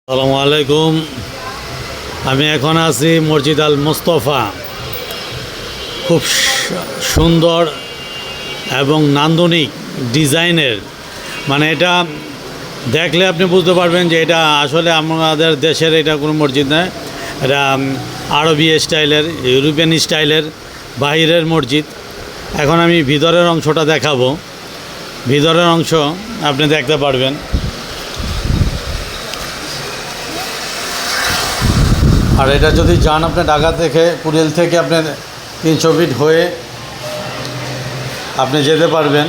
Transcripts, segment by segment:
আসসালামু আলাইকুম। আমি এখন আছি মসজিদ আল মুস্তফা। খুব সুন্দর এবং নান্দনিক ডিজাইনের, মানে এটা দেখলে আপনি বুঝতে পারবেন যে এটা আসলে আমাদের দেশের এটা কোনো মসজিদ নয়, এটা আরবি স্টাইলের, ইউরোপিয়ান স্টাইলের বাহিরের মসজিদ। এখন আমি ভিতরের অংশটা দেখাবো। ভিতরের অংশ আপনি দেখতে পারবেন। আর এটা যদি যান আপনি ঢাকা থেকে, কুড়িল থেকে আপনি 300 ফিট হয়ে আপনি যেতে পারবেন।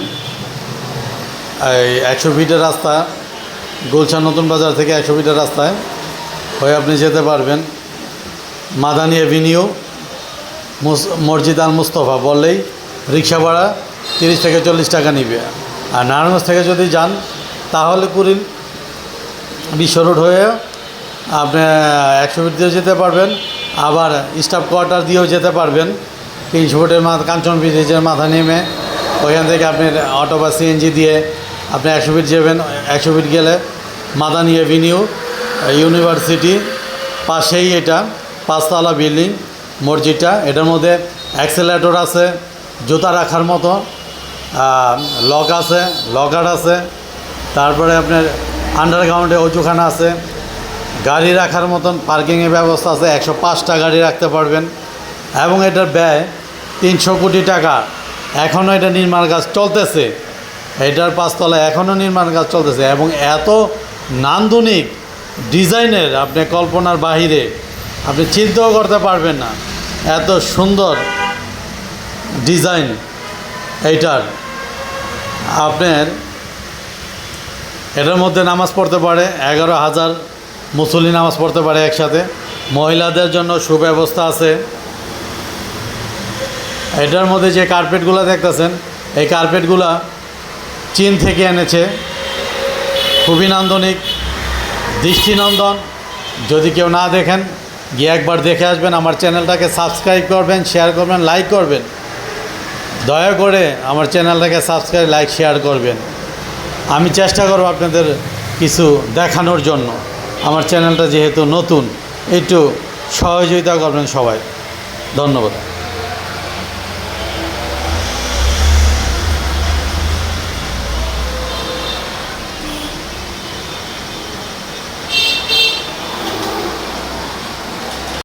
এই 100 ফিটের রাস্তা, গুলশান নতুন বাজার থেকে 100 ফিটের রাস্তায় হয়ে আপনি যেতে পারবেন। মাদানী এভিনিউ মসজিদ আল মুস্তফা বললেই রিক্সা ভাড়া 30 থেকে 40 টাকা নিবে। আর নারায়ণগঞ্জ থেকে যদি যান তাহলে কুড়িল বিশ্ব রোড হয়ে আপনি 100 ফিট দিয়েও যেতে পারবেন, আবার স্টাফ কোয়ার্টার দিয়েও যেতে পারবেন। 300 ফিটের কাঞ্চন ব্রিজের মাথা নেমে ওইখান থেকে আপনি অটো বা সিএনজি দিয়ে আপনি 100 ফিট যাবেন। 100 ফিট গেলে মাদানী এভিনিউ ইউনিভার্সিটি পাশেই এটা 5তলা বিল্ডিং মসজিদটা। এটার মধ্যে অ্যাক্সেলেটর আছে, জুতা রাখার মতো লক আছে, লকার আছে। তারপরে আপনার আন্ডারগ্রাউন্ডে অজুখানা আছে, গাড়ি রাখার মতন পার্কিংয়ের ব্যবস্থা আছে। 105টা গাড়ি রাখতে পারবেন এবং এটার ব্যয় 300 কোটি টাকা। এখনও এটা নির্মাণ কাজ চলতেছে। এটার 5তলায় এখনও নির্মাণ কাজ চলতেছে এবং এত নান্দনিক ডিজাইনের আপনি কল্পনার বাহিরে, আপনি চিন্তাও করতে পারবেন না এত সুন্দর ডিজাইন এইটার। আপনার এটার মধ্যে নামাজ পড়তে পারে 11,000 মুসল্লি নামাজ পড়তে পারে একসাথে। মহিলাদের জন্য সুব্যবস্থা আছে। এটার মধ্যে যে কার্পেটগুলো দেখতেছেন, এই কার্পেটগুলা চীন থেকে এনেছে। খুবই নান্দনিক, দৃষ্টিনন্দন। যদি কেউ না দেখেন গিয়ে একবার দেখে আসবেন। আমার চ্যানেলটাকে সাবস্ক্রাইব করবেন, শেয়ার করবেন, লাইক করবেন। দয়া করে আমার চ্যানেলটাকে সাবস্ক্রাইব, লাইক, শেয়ার করবেন। আমি চেষ্টা করব আপনাদের কিছু দেখানোর জন্য। আমার চ্যানেলটা যেহেতু নতুন, একটু সহযোগিতা করবেন সবাই। ধন্যবাদ।